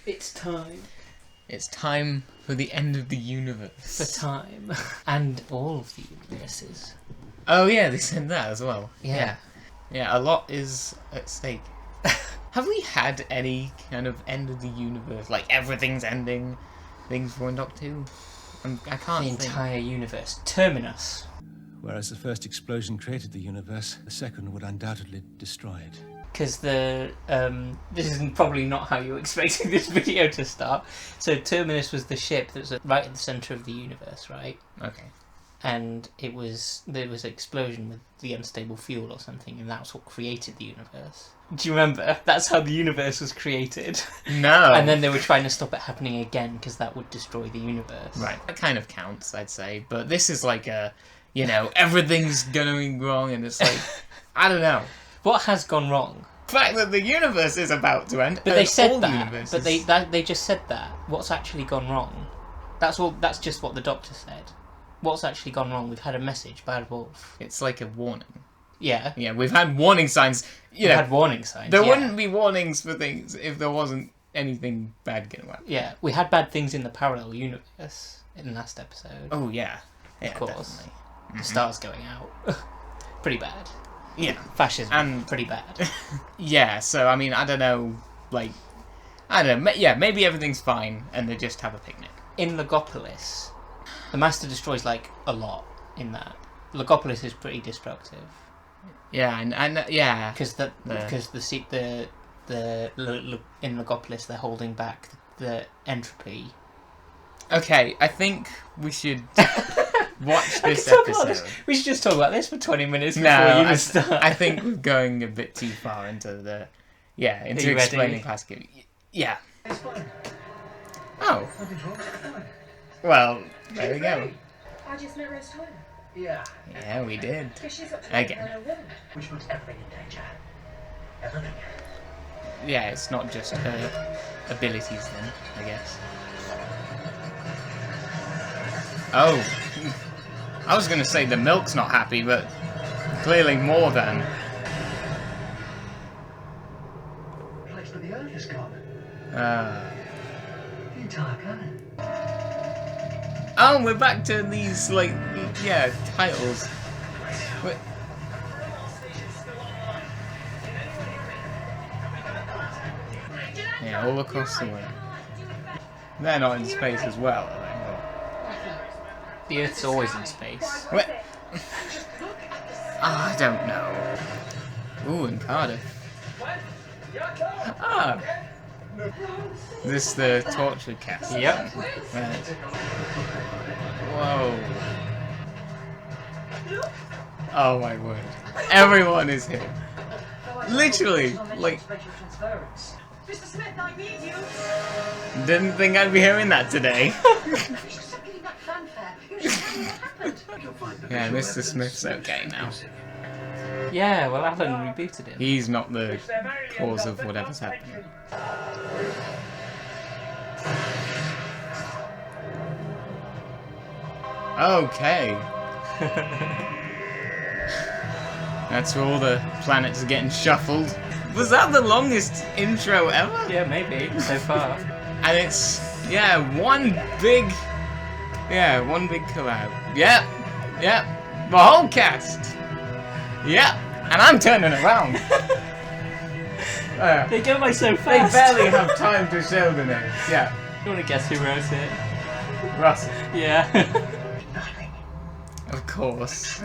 It's time. It's time for the end of the universe. For time. And all of the universes. Oh yeah, they said that as well. Yeah. Yeah, a lot is at stake. Have we had any kind of end of the universe? Like everything's ending, things going Doctor Who? I can't The think. entire universe. Terminus. Whereas the first explosion created the universe, the second would undoubtedly destroy it. Because this is probably not how you were expecting this video to start. So Terminus was the ship that was right at the centre of the universe, right? Okay. And there was an explosion with the unstable fuel or something, and that's what created the universe. Do you remember? That's how the universe was created. No. And then they were trying to stop it happening again because that would destroy the universe. Right. That kind of counts, I'd say. But this is like a, everything's going wrong, and it's like, I don't know. What has gone wrong? The fact that the universe is about to end. But they said all that. universes. But they just said that. What's actually gone wrong? That's all. That's just what the Doctor said. What's actually gone wrong? We've had a message, Bad Wolf. It's like a warning. Yeah. Yeah, we've had warning signs. We've had warning signs. There wouldn't be warnings for things if there wasn't anything bad going on. Yeah, we had bad things in the parallel universe in the last episode. Oh yeah, of course. Definitely. The stars going out. Pretty bad. Yeah, Fascism. and pretty bad. Yeah, so I mean, I don't know. Yeah, maybe everything's fine, and they just have a picnic. In Logopolis, the Master destroys like a lot in that. Logopolis is pretty destructive. Yeah, and yeah, because in Logopolis they're holding back the entropy. Okay, I think we should watch this episode. We should just talk about this for 20 minutes before No, you start. I think we're going a bit too far into into explaining Pascal. Yeah. Oh. Well, there we go. I just met Rose Tyler. Yeah. Yeah, we did. Because she's up to Again. a woman. Which puts everything in danger. Everything. Yeah, it's not just her abilities then, I guess. Oh. I was going to say the milk's not happy, but clearly more than. The place where the Earth is gone. The entire planet. Oh, we're back to these, titles. Wait. Yeah, all across the world. They're not in space as well, are they? The Earth's always in space. Wait. I don't know. Ooh, in Cardiff. Ah. This the torture cast. Yep. Right. Whoa. Oh my word. Everyone is here. Literally, like. Mr. Smith, I need you. Didn't think I'd be hearing that today. Yeah, Mr. Smith's okay now. Yeah, well, Alan rebooted him. He's not the cause of whatever's happening. Okay. That's where all the planets are getting shuffled. Was that the longest intro ever? Yeah, maybe, so far. And it's, one big collab. Yep. The whole cast. Yep. And I'm turning around. They go by so They fast. barely have time to show the names. Yeah. You want to guess who wrote it? Russell. Yeah. Of course.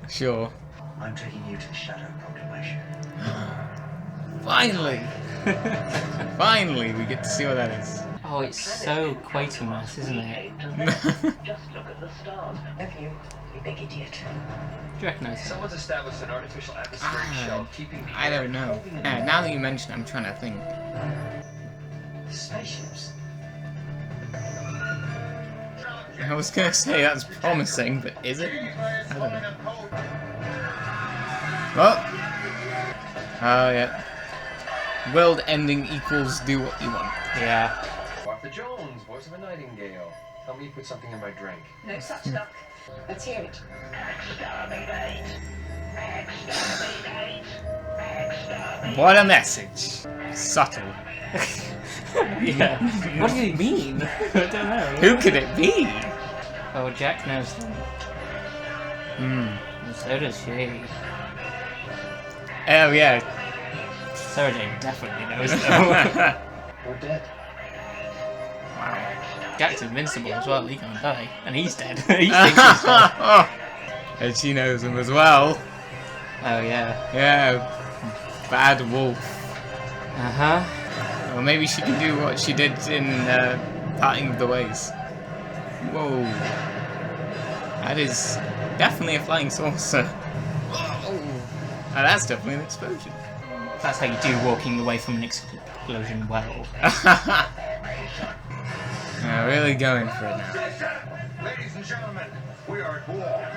Sure. I'm taking you to the Shadow Proclamation. Finally. Finally, we get to see what that is. Oh, it's so Quatermass, isn't it? Just look at the stars. Have you big idiot? Do you recognise it? Someone's established an artificial atmospheric shell keeping I don't know. Yeah, now that you mention it, I'm trying to think. Spaceships. I was gonna say that's promising, but is it? I don't know. Oh yeah. World ending equals do what you want. Yeah. Martha Jones, voice of a nightingale. Tell me you put something in my drink. No such luck. Let's hear it. What a message. Subtle. Yeah. What do you mean? I don't know. Who could it be? Oh, Jack knows them. And so does she. Oh yeah. Sarah Jane definitely knows them. We're dead. Wow. Jack's invincible as well. He can't die, and he's dead. He thinks he's dead. And she knows him as well. Oh yeah. Yeah. Bad wolf. Uh huh. Or maybe she can do what she did in Parting of the Ways. Whoa. That is definitely a flying saucer. Oh, that's definitely an explosion. That's how you do walking away from an explosion well. Yeah, really going for it now. Ladies and gentlemen, we are at war.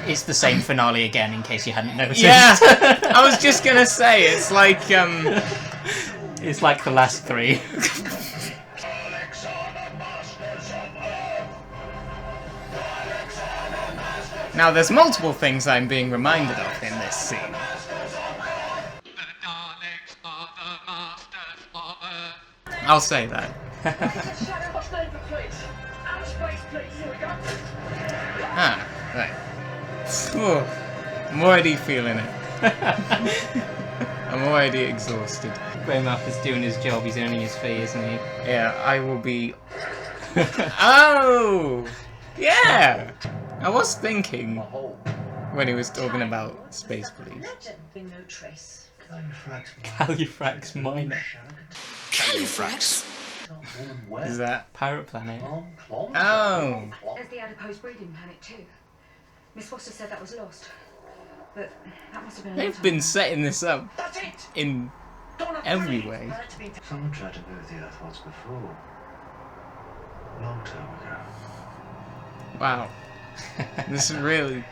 It's the same finale again, in case you hadn't noticed. Yeah, I was just gonna say, it's like, It's like the last three. now there's multiple things I'm being reminded of in this scene. I'll say that. Shadow, what's name for please? Outer space, please. Here we go. Ah, right. Phew. I'm already feeling it. I'm already exhausted. Greymark is doing his job, he's earning his fee, isn't he? Yeah, I will be... Oh! Yeah! I was thinking when he was talking about space police. Legend. No trace. Califrax Minor. Is that... Pirate Planet. Oh! There's the adipose breeding planet too. Miss Foster said that was lost. But that must have been a long They've time been ago. setting this up That's it! in every way. Someone tried to move the Earth once before. A long time ago. Wow. This is really...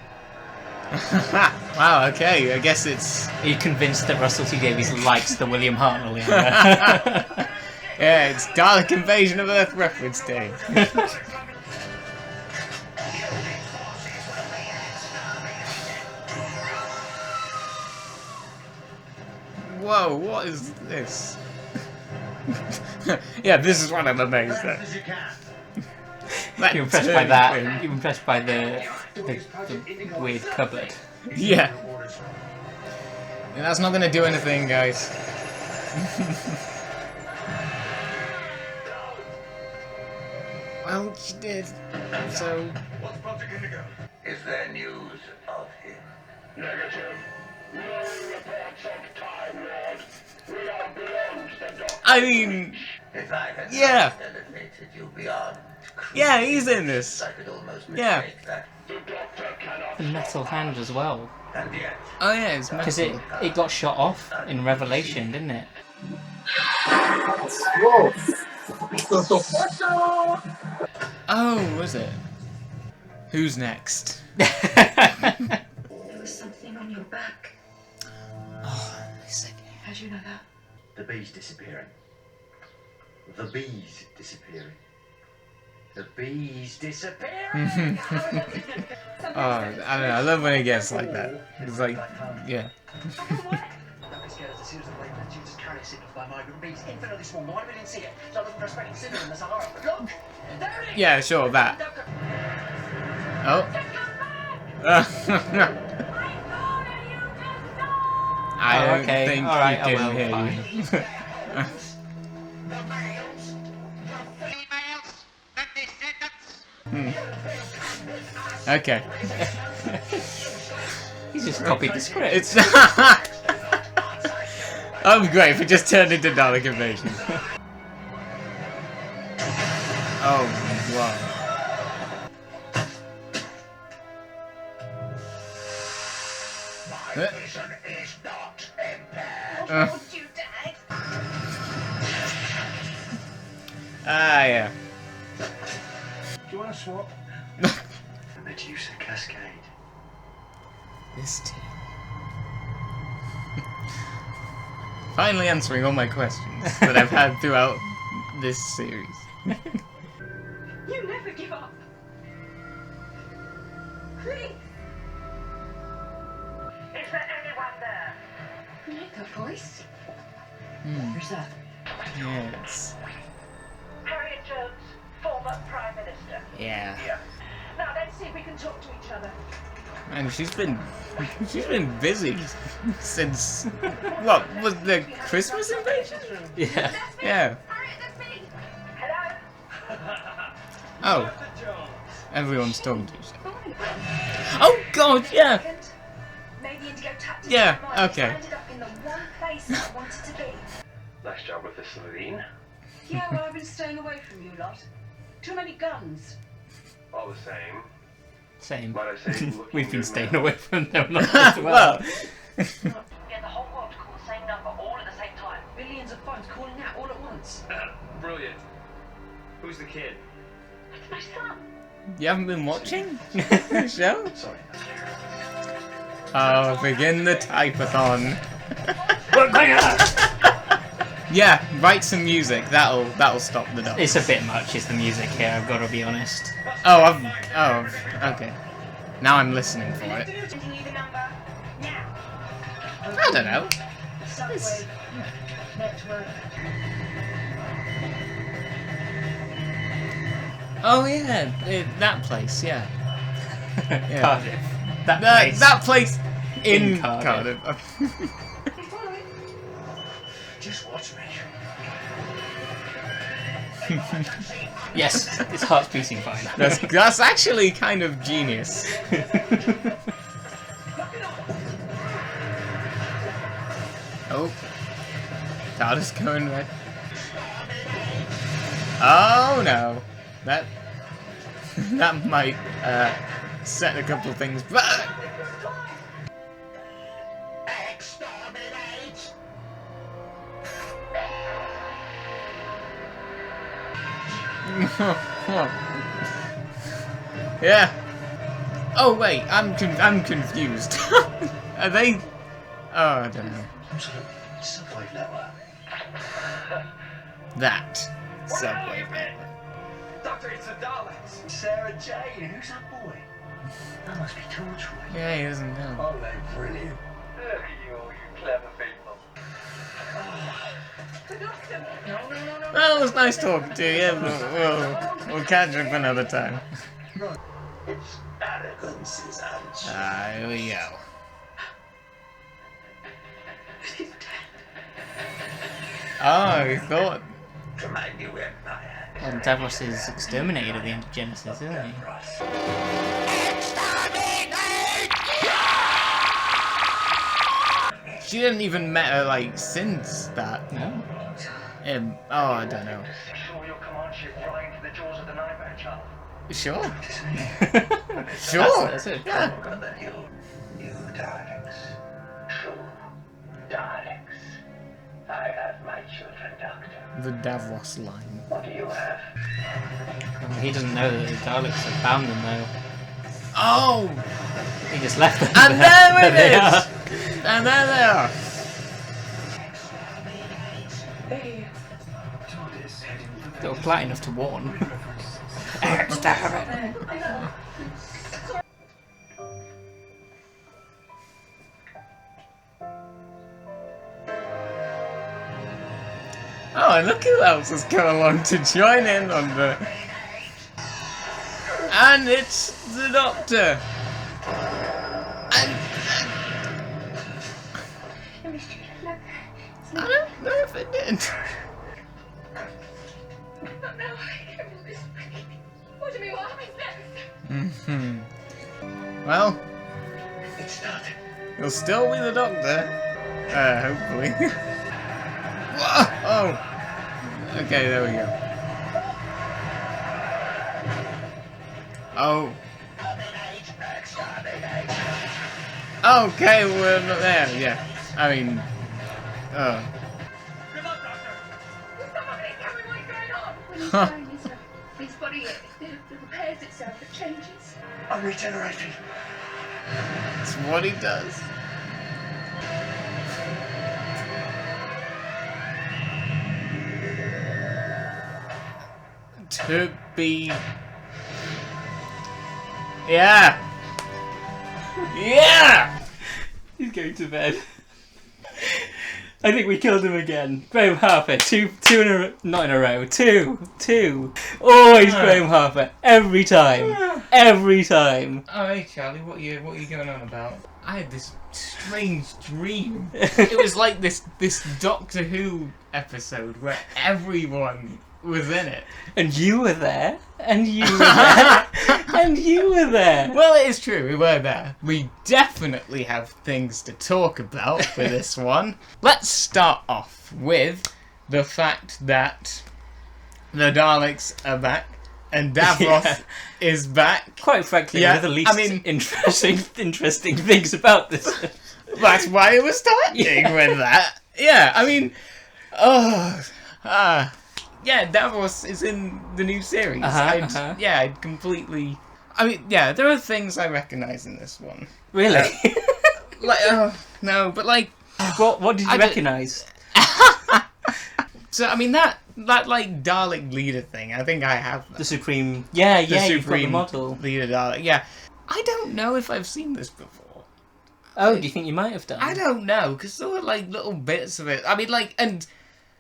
wow, okay, I guess it's... Are you convinced that Russell T Davies likes the William Hartnell era? Yeah, it's Dalek Invasion of Earth reference day. Whoa, what is this? Yeah, this is what I'm amazed at. As you can. You're impressed by that. You're impressed by the weird cupboard. Yeah. Yeah, that's not gonna do anything, guys. Well, she did. So. What's Project Indigo? Is there news of him? Negative. No reports of Time Lord. We are beyond the doctor. I mean, If I had yeah. elevated you beyond Yeah, he's in this. I could almost Yeah. mistake that. The doctor cannot. The metal hand as well. And yet, Oh yeah, it's Because metal. it got shot off in Revelation, didn't it? Oh, was it? Who's next? There was something on your back. Oh, sick. How'd you know that? the bee's disappearing. The bee's disappearing. The bee's disappearing. Oh, I don't know. I love when it gets like that. It's like, yeah. Don't be scared of the series of wavelengths you just carry signals by migrant bees. Infinitely small, no one didn't see it. So I look for a spreading cinder in the Sahara. Look! There it is! Yeah, sure, that. Oh. I don't okay. think All right, he I can will, hear fine. you. The males! The females! Okay. He's just copied the script. It's that would be great if it just turned into Dalek Invasion. Oh, wow. My vision is not impaired. Won't you, Dad? Ah, yeah. Do you want to swap? The Medusa Cascade. This team. Finally answering all my questions that I've had throughout this series. You never give up. Please. Is there Recognize that voice? Hmm. Who's that? Yes. Harriet Jones, former Prime Minister. Yeah. Now let's see if we can talk to each other. And she's been busy since what was the Christmas invasion? Yeah. Yeah. Harriet, that's me! Hello? Oh. Everyone's talking to each other. Oh God, yeah. Maybe Indigo tapped into Yeah, my mind. okay. I ended up in the one place I wanted to be. Nice job with this, Levine. Yeah, well, I've been staying away from you lot. Too many guns. All the same. Same. Might I say, looking We've been good staying now. away from them as well. Well. Get the whole world to call the same number all at the same time. Millions of phones calling out all at once. Brilliant. Who's the kid? It's my son. You haven't been watching the show? Sorry. Oh, begin the type-a-thon. Yeah, write some music. That'll stop the dog. It's a bit much, is the music here, I've got to be honest. Okay. Now I'm listening for it. Sending you the number now. I don't know. Subway network. Oh yeah, that place. Yeah. Yeah. Cardiff. That That place. place in In Cardiff. Cardiff. Just watch me. Yes, his heart's beating fine. That's actually kind of genius. Oh, TARDIS going red. Oh no, that that might set a couple of things back. Exterminate! Yeah. Oh wait, I'm confused. Are they? Oh, I don't know. Some sort of subway network. That subway. Doctor, it's the Daleks. Sarah Jane, who's that boy? That must be Torchwood. Yeah, he doesn't know. Oh, they're brilliant. Look at you clever people. Well, it was nice talking to you. We'll catch up another time. It's arrogance is unchecked. Ah, here we go. Oh, you thought. Command you in my hand. And Davros is exterminated at the end of Genesis, isn't he? She didn't even met her like since that. No? Oh, I don't know. Sure your command ship flying for the jaws of the nightmare child. Sure. Sure. That's it. Yeah. You Daleks. True Daleks. I have my children, Doctor. The Davros line. What do you have? He doesn't know that the Daleks have found them though. Oh, He just left them and there it they is. are. And there they are. They were polite enough to warn. Oh, and look who else has come along to join in on the... And it's the Doctor! And... I don't know if it did. What do you mean? What happens next? Well, It's not. you'll still be the Doctor. Hopefully. Whoa! Oh! Okay, there we go. Oh. Okay, we're not there, yeah. I mean... Oh. Good luck, Doctor. Somebody tell me what's going on. When he's Huh. dying, his body it repairs itself, it changes. I'm regenerating. It's what he does. To be... Yeah! He's going to bed. I think we killed him again. Graham Harper, not in a row. Two. Always Graham Harper. Every time. Oh, hey Charlie, what are you going on about? I had this strange dream. It was like this Doctor Who episode where everyone was in it. And you were there. And you were there. And you were there. Well, it is true, we were there. We definitely have things to talk about for this one. Let's start off with the fact that the Daleks are back and Davros is back. Quite frankly, one of the least interesting things about this. That's why it was starting with that. Yeah, I mean, yeah, Davros is in the new series. Yeah, I'd completely... I mean, yeah, there are things I recognise in this one. Really? No, but like... What did you recognise? So, I mean, that like, Dalek leader thing, I think I have that. The Supreme... Yeah, the you've got the Supreme model. Leader Dalek, yeah. I don't know if I've seen this before. Oh, do you think you might have done? I don't know, because there were, like, little bits of it. I mean, like, and...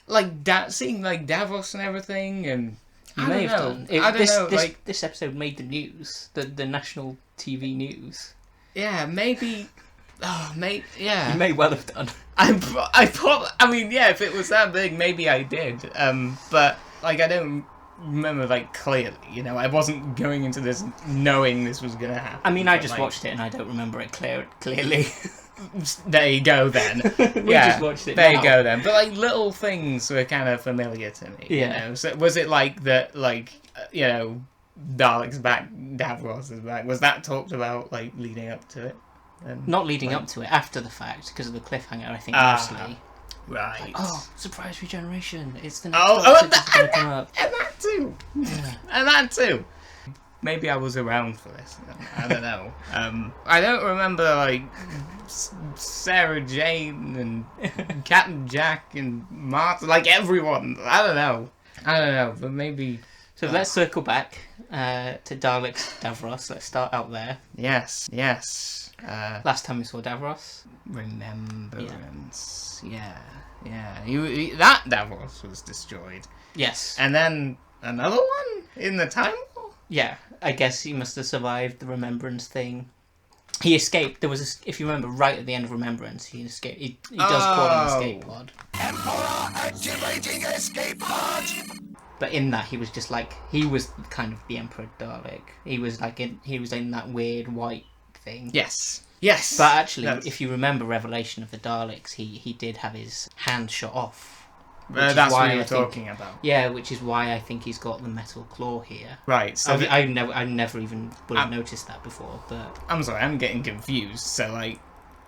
Like, seeing, like, Davos and everything, and... You may have done. I don't know, this episode made the news. The national TV news. Yeah, maybe... Oh, yeah. You may well have done. I mean, yeah, if it was that big, maybe I did. But, like, I don't remember, like, clearly, you know? I wasn't going into this knowing this was gonna happen. I mean, I just watched it and I don't remember it clearly. There you go, then. We just watched it There now. you go, then. But, like, little things were kind of familiar to me, you know? So, was it like that, like, you know, Dalek's back, Davros is back? Was that talked about, like, leading up to it? Not leading up to it, after the fact, because of the cliffhanger, I think, mostly. Right. Like, oh, surprise regeneration. It's the next and going to come up. that too. Yeah. And that too. Maybe I was around for this. I don't know. I don't remember, like, Sarah Jane and Captain Jack and Martha, like, everyone. I don't know, but maybe... So let's circle back to Daleks, Davros. Let's start out there. Yes. Last time we saw Davros. Remembrance. Yeah. That Davros was destroyed. Yes. And then another one in the Time War? Yeah, I guess he must have survived the Remembrance thing. He escaped. There was, if you remember, right at the end of Remembrance, he escaped. He does call an escape pod. Emperor activating escape pod! But in that, he was just like, he was kind of the Emperor Dalek. He was like he was in that weird white thing. Yes. But actually, if you remember Revelation of the Daleks, he did have his hand shot off. That's what you were talking about. Yeah, which is why I think he's got the metal claw here. Right. So I never even would have noticed that before. But I'm sorry, I'm getting confused. So like,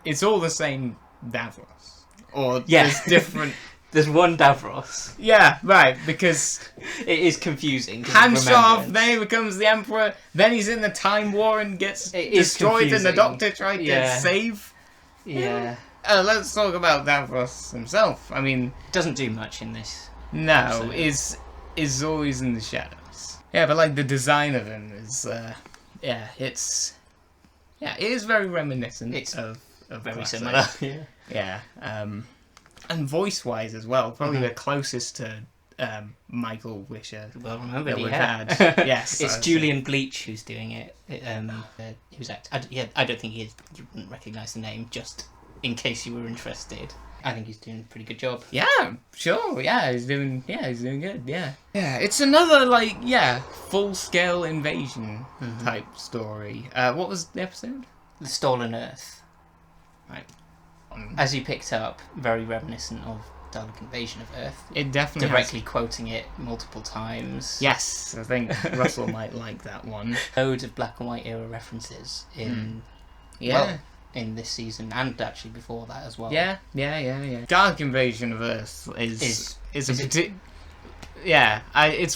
it's all the same Davros, or yeah, there's different. There's one Davros. Yeah, right. Because it is confusing. Hand shot off, then he becomes the Emperor. Then he's in the Time War and gets destroyed, and the Doctor tried to save. Yeah. Let's talk about Davros himself. I mean, doesn't do much in this. No, is always in the shadows. Yeah, but like the design of him is, it is very reminiscent of very classic. similar. Yeah. And voice-wise as well, probably the closest to Michael Wisher. Well, remember that he we've had. Yes, it's Julian Bleach who's doing it. Who's I don't think he is. You wouldn't recognise the name, just in case you were interested. I think he's doing a pretty good job. Yeah, sure. Yeah, he's doing good. Yeah. It's another full-scale invasion type story. What was the episode? The Stolen Earth. Right. As you picked up, very reminiscent of Dalek Invasion of Earth. It definitely directly quoting it multiple times. Yes, I think Russell might like that one. Loads of black and white era references in in this season, and actually before that as well. Yeah. Dalek Invasion of Earth is it's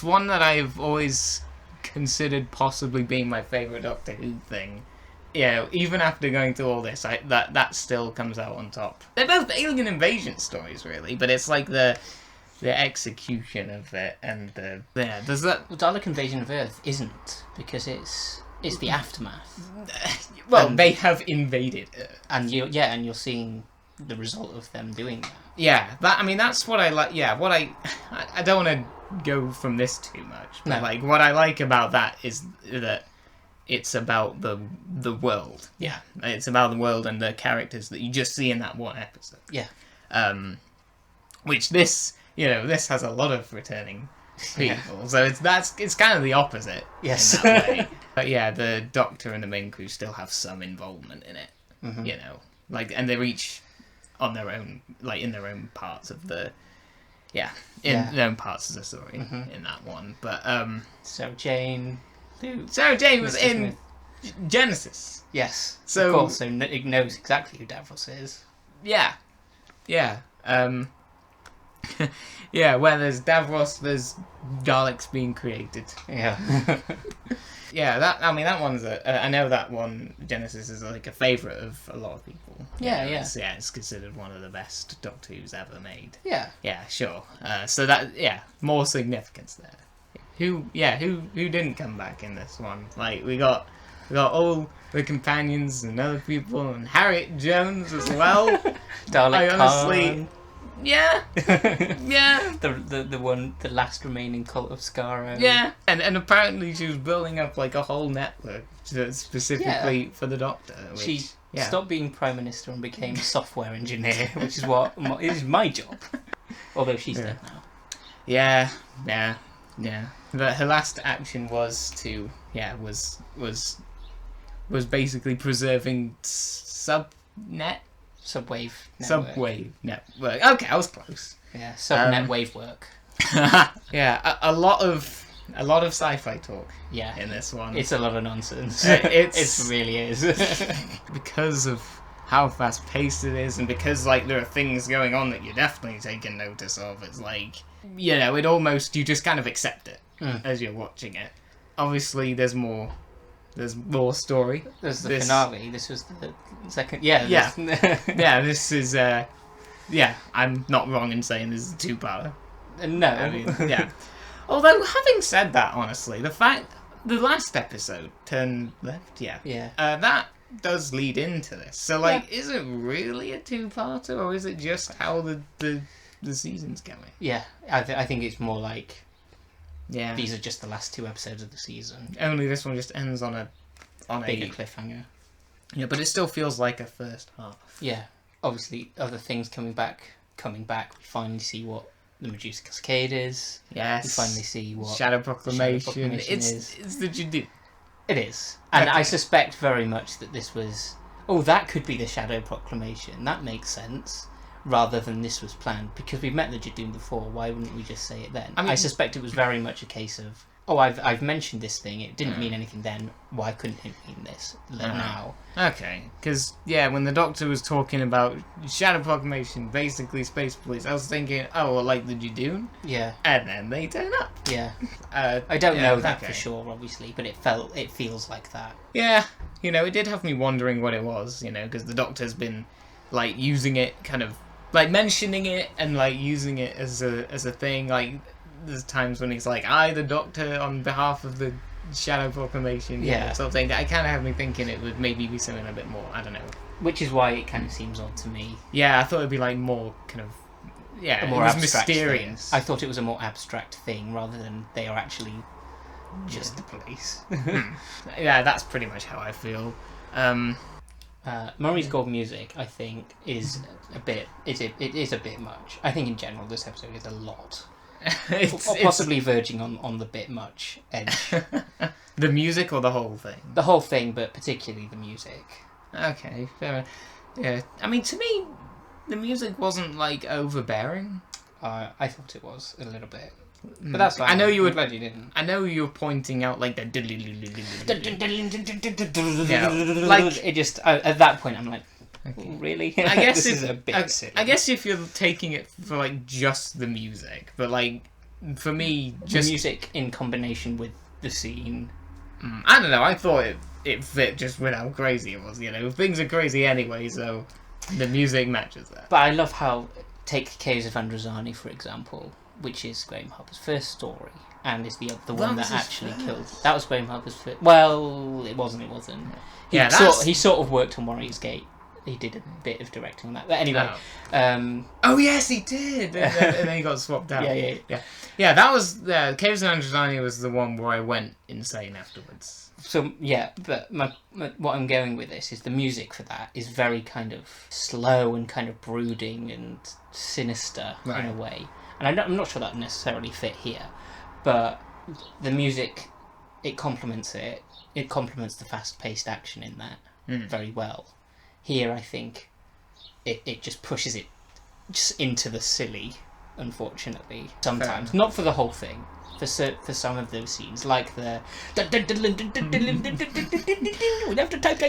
one that I've always considered possibly being my favourite Doctor Who thing. Yeah, even after going through all this, that still comes out on top. They're both alien invasion stories, really, but it's like the execution of it and does that. Well, Dalek Invasion of Earth isn't, because it's the aftermath. Well, they have invaded Earth, and you're seeing the result of them doing that. Yeah, that's what I like. Yeah, I don't want to go from this too much. But No. like, what I like about that is that it's about the world. Yeah. It's about the world and the characters that you just see in that one episode. Yeah. Which this has a lot of returning people, so it's kind of the opposite. Yes. In that way. But yeah, the Doctor and the main crew still have some involvement in it. Mm-hmm. You know, like, and they're each on their own, like in their own parts of the, their own parts of the story in that one. But Sarah Jane, Luke. Sarah Jane was Mr. in Smith. Genesis. Yes. So- of course, so it knows exactly who Davros is. Yeah. Yeah, where there's Davros, there's Daleks being created. Yeah. Yeah, that one's I know that one, Genesis, is like a favourite of a lot of people. Yeah, You know, yeah. it's considered one of the best Doctor Who's ever made. Yeah. Yeah, sure. So that, more significance there. Who didn't come back in this one? Like, we got all the companions and other people, and Harriet Jones as well. Dalek I honestly, Khan. yeah. The last remaining cult of Skaro. Yeah, and apparently she was building up like a whole network specifically for the Doctor. Which, She stopped being Prime Minister and became software engineer, which is what is my job. Although she's dead now. Yeah. But her last action was to was basically preserving subnet. Subwave network. Subwave network. Okay, I was close. Yeah, subnet wave work. Yeah, a lot of sci-fi talk Yeah. in this one. It's a lot of nonsense. It really is. Because of how fast paced it is, and because like there are things going on that you're definitely taking notice of. It's like, it almost, you just kind of accept it as you're watching it. Obviously, there's more story. There's the finale. This was the second. Yeah. Yeah, this is. I'm not wrong in saying this is a two-parter. No. I mean, yeah. Although, having said that, honestly, the last episode, Turn Left, that does lead into this. So, like, is it really a two-parter, or is it just how the season's going? Yeah, I think it's more like Yeah. these are just the last 2 episodes of the season. Only this one just ends on a Bigger cliffhanger. Yeah, but it still feels like a first half. Yeah. Obviously, other things coming back. We finally see what the Medusa Cascade is. Yes. We finally see what Shadow Proclamation. Proclamation It's the Judu. It is. And Okay. I suspect very much that this was... Oh, that could be the Shadow Proclamation. That makes sense. Rather than this was planned. Because we've met the Jadoon before, why wouldn't we just say it then? I mean- I suspect it was very much a case of... Oh, I've mentioned this thing. It didn't mean anything then. Why couldn't it mean this now? Okay, because, when the Doctor was talking about Shadow Proclamation, basically Space Police, I was thinking, oh, well, like the Jadoon? Yeah. And then they turn up. Yeah. I don't know that okay. for sure, obviously, but it feels like that. Yeah, it did have me wondering what it was, because the Doctor's been, like, using it, kind of, like, mentioning it and, like, using it as a thing, like... There's times when he's like, I, the Doctor, on behalf of the Shadow Proclamation, sort of thing. That kind of had me thinking it would maybe be something a bit more, I don't know. Which is why it kind of seems odd to me. Yeah, I thought it'd be like more kind of, A more it was abstract mysterious. thing. I thought it was a more abstract thing rather than they are actually just the police. Yeah, that's pretty much how I feel. Murray's Gold music, I think, is a bit. It is a bit much. I think in general this episode is a lot. Possibly verging on the bit much edge. The music or the whole thing? The whole thing, but particularly the music. Okay, fair enough. Yeah, I mean, to me, the music wasn't, like, overbearing. I thought it was a little bit. But that's fine. I know you were... I'm glad you didn't. I know you were pointing out, like, the... Like, it just... at that point, I'm like, really? I guess this is a bit silly. I guess if you're taking it for, like, just the music, but, like, for me, just... The music in combination with the scene... I don't know, I thought it fit just with how crazy it was, Things are crazy anyway, so the music matches that. But I love how... Take Caves of Androzani, for example, which is Graham Harper's first story, and is the one that actually killed... That was Graham Harper's first... Well, it wasn't. Yeah, He sort of worked on Warrior's Gate he did a bit of directing on that. But anyway, Oh yes, he did, and then he got swapped out. Yeah. That was Caves of Androzani was the one where I went insane afterwards. So yeah, but what I'm going with this is the music for that is very kind of slow and kind of brooding and sinister in a way, and I'm not sure that necessarily fit here, but the music, it complements it. It complements the fast-paced action in that very well. Here, I think it just pushes it just into the silly, unfortunately. Sometimes, not for the whole thing. For some of those scenes, like the we have to type.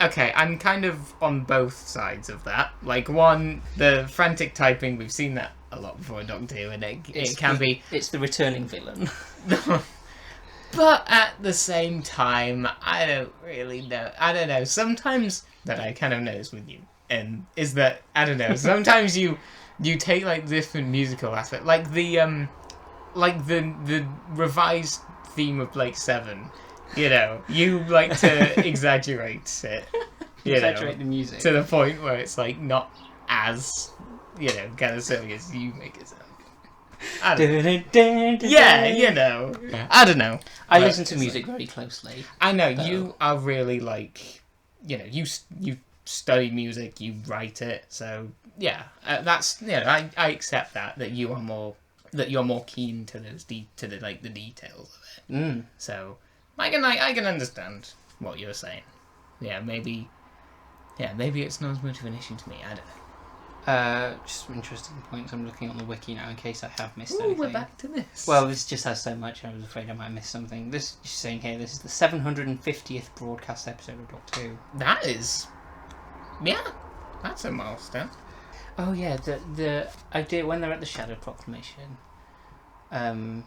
Okay, I'm kind of on both sides of that. Like, one, the frantic typing, we've seen that a lot before in Doctor Who, and it can be... It's the returning villain. But at the same time, I don't really know. I don't know. Sometimes that I kind of notice with you, and is that, I don't know, sometimes you take, like, different musical aspect. Like the revised theme of Blake 7, you know, you like to exaggerate it. Exaggerate the music. To the point where it's, like, not as, you know, kind of silly as you make it sound. Yeah, you know. I don't know. I listen to music very closely. I know, you are really, like, you know, you study music, you write it, so yeah, that's, you know, I accept that you're more keen to the details of it. So I can understand what you're saying. Yeah, maybe it's not as much of an issue to me. I don't know. Just some interesting points. I'm looking on the wiki now in case I have missed anything. We're back to this. Well, this just has so much. I was afraid I might miss something. This is saying here. This is the 750th broadcast episode of Doctor Who. That is, yeah, that's a milestone. Oh yeah, the idea when they're at the Shadow Proclamation, and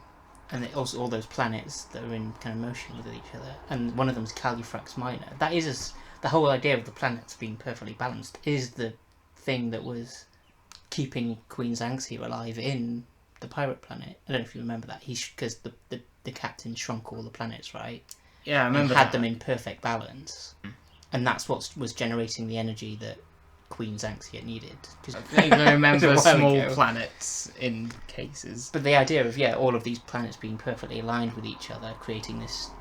also all those planets that are in kind of motion with each other, and one of them is Califrax Minor. That is the whole idea of the planets being perfectly balanced is the thing that was keeping Queen Xanxia alive in the pirate planet. I don't know if you remember that. Because the captain shrunk all the planets, right? Yeah, I remember. And had them in perfect balance, and that's what was generating the energy that Queen Xanxia needed. I remember small planets in cases. But the idea of all of these planets being perfectly aligned with each other, creating this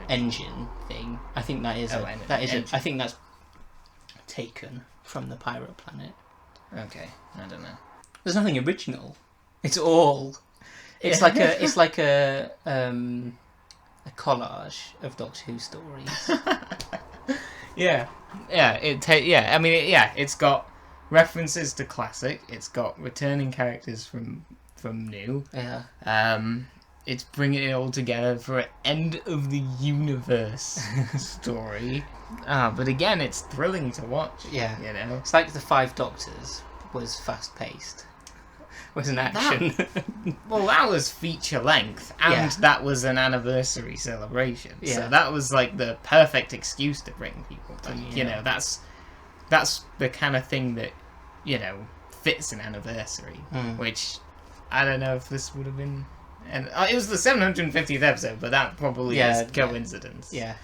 engine thing. I think I think that's taken from the pirate planet. Okay, I don't know. There's nothing original. It's all. It's like a collage of Doctor Who stories. Yeah. It's got references to classic. It's got returning characters from new. Yeah. It's bringing it all together for an end of the universe story. But again, it's thrilling to watch. Yeah. You know, it's like the Five Doctors was fast paced. Was an action. Well, that was feature length, and that was an anniversary celebration. Yeah. So that was like the perfect excuse to bring people back. Yeah. You know, that's the kind of thing that, you know, fits an anniversary. Which I don't know if this would have been. And it was the 750th episode, but that probably is coincidence. Yeah.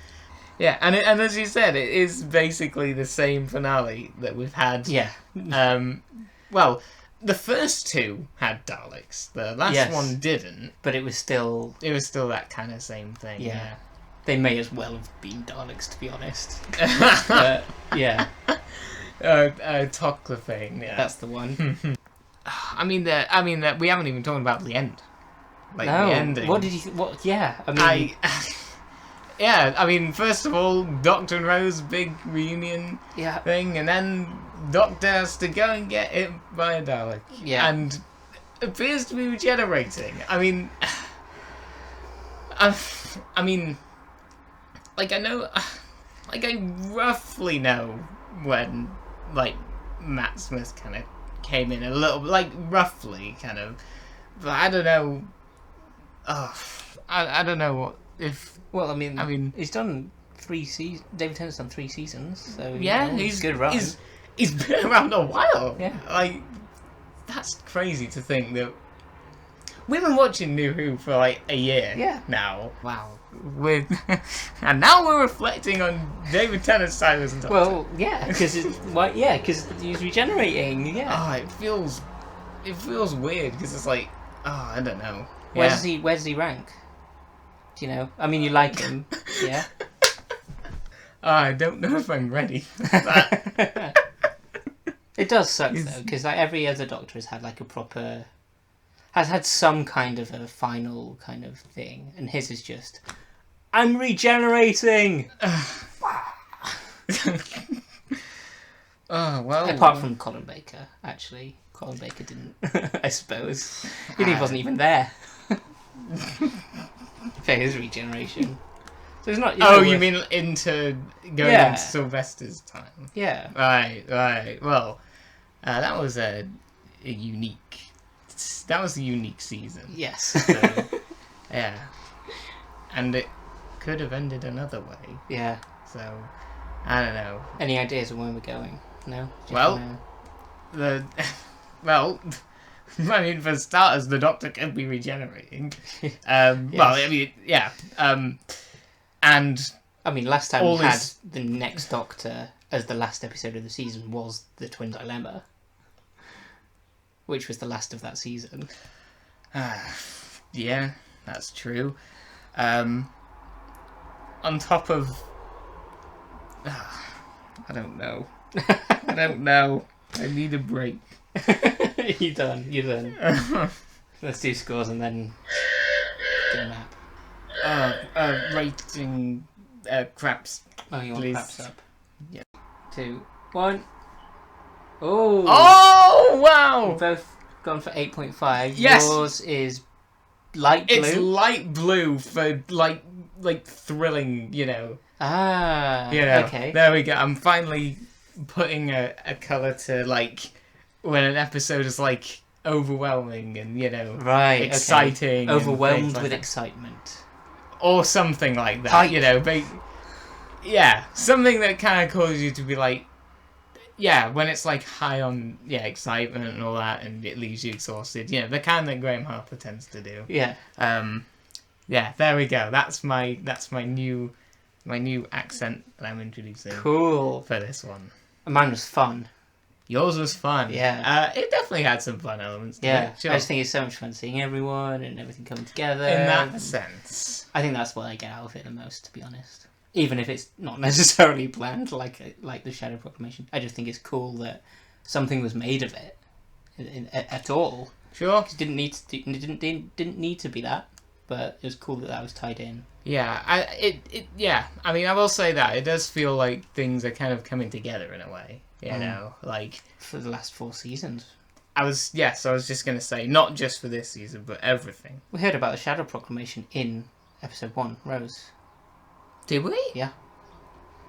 Yeah, and as you said, it is basically the same finale that we've had. Yeah. Well, the first two had Daleks. The last one didn't. But it was still that kind of same thing. Yeah. They may as well have been Daleks, to be honest. Yeah. Toclafane, yeah. That's the one. I mean, we haven't even talked about the end. Like, no. The ending. What did you... What? Yeah, I mean... Yeah, I mean, first of all, Doctor and Rose big reunion thing, and then Doctor has to go and get hit by a Dalek. Yeah. And appears to be regenerating. I mean... I mean... Like, I know... Like, I roughly know when, like, Matt Smith kind of came in a little... Like, roughly, kind of. But I don't know... I don't know what... If... Well, I mean, he's done 3 seasons. David Tennant's done 3 seasons, so he's good run. He's been around a while. Yeah, like that's crazy to think that. we've been watching New Who for like a year Yeah. now. Wow. And now we're reflecting on David Tennant's side as a Doctor. Well, yeah, because he's regenerating. Yeah. Oh, it feels weird because it's like, oh, I don't know. Where Yeah. does he rank? Do you know? I mean, you like him, yeah. Oh, I don't know if I'm ready for that. It does suck though, because like every other Doctor has had like has had some kind of a final kind of thing, and his is just, I'm regenerating. Oh well. Apart from Colin Baker, actually, Colin Baker didn't. I suppose he wasn't even there for his regeneration. So it's not. Oh, you mean going into Sylvester's time? Yeah. Right. Well, that was a unique. That was a unique season. Yes. So, yeah. And it could have ended another way. Yeah. So, I don't know. Any ideas of where we're going? No. Well, well, I mean, for starters, the Doctor could be regenerating. Well, I mean, yeah. And I mean, last time all we had this- the next Doctor as the last episode of the season was the Twin Dilemma, which was the last of that season. yeah, that's true. On top of, I don't know. I don't know. I need a break. You're done. Let's do scores and then do a map. Rating craps. Oh, you want Please. craps up? Yeah. 2, 1. Oh! Oh, wow! We've both gone for 8.5. Yes! Yours is light blue. It's light blue for, like thrilling, you know. Ah, You know. okay. There we go. I'm finally putting a colour to, like, when an episode is, like, overwhelming and, you know, Right, okay. exciting. and Overwhelmed things like with that. excitement. Or something like that, Hype. you know. But, yeah, something that kind of causes you to be like, yeah, when it's like high on excitement and all that, and it leaves you exhausted. You know, the kind that Graham Harper tends to do. Yeah. Yeah, there we go. That's my new accent that I'm introducing Cool. for this one. Mine was fun. Yours was fun. Yeah. It definitely had some fun elements to Yeah. it. Sure. I just think it's so much fun seeing everyone and everything coming together. In that sense. I think that's what I get out of it the most, to be honest. Even if it's not necessarily planned, like the Shadow Proclamation. I just think it's cool that something was made of it at all. Sure. It didn't need to be that, but it was cool that was tied in. Yeah, I mean, I will say that it does feel like things are kind of coming together in a way. You know, like For the last 4 seasons. I was just gonna say, not just for this season, but everything. We heard about the Shadow Proclamation in episode 1, Rose. Did we? Yeah.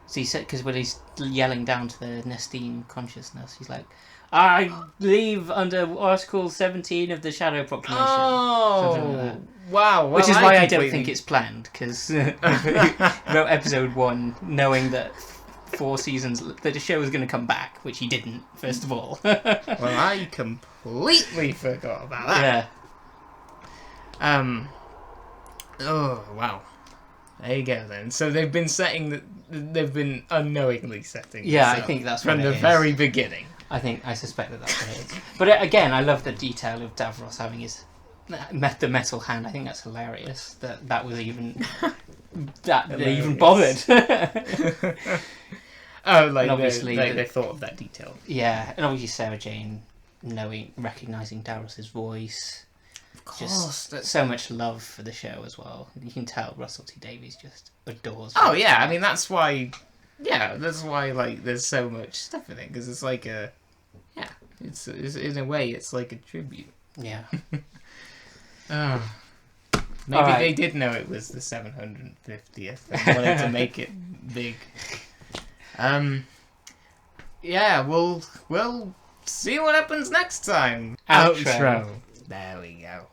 So he said, because when he's yelling down to the Nestine consciousness, he's like, I believe under Article 17 of the Shadow Proclamation. Something like Oh, that. wow. Well, Which is why I don't completely- think it's planned, because wrote episode 1 knowing that 4 seasons, that the show was going to come back, which he didn't, first of all. Well, I completely forgot about that. Yeah. Oh, wow. There you go then. So they've been they've been unknowingly setting Yeah, this I up think that's from what the it is. very beginning. I suspect that that's what it is. But again, I love the detail of Davros having the metal hand. I think that's hilarious. That was even that they even bothered. Oh, like And obviously they thought of that detail. Yeah, and obviously Sarah Jane recognizing Davros's voice. Of course, Just that's... so much love for the show as well. You can tell Russell T Davies just adores. Oh it. yeah, I mean that's why. Yeah, that's why like there's so much stuff in it because it's like it's in a way it's like a tribute. Yeah. Oh. Maybe Alright. they did know it was the 750th and wanted to make it big. Yeah, we'll see what happens next time. Outro. There we go.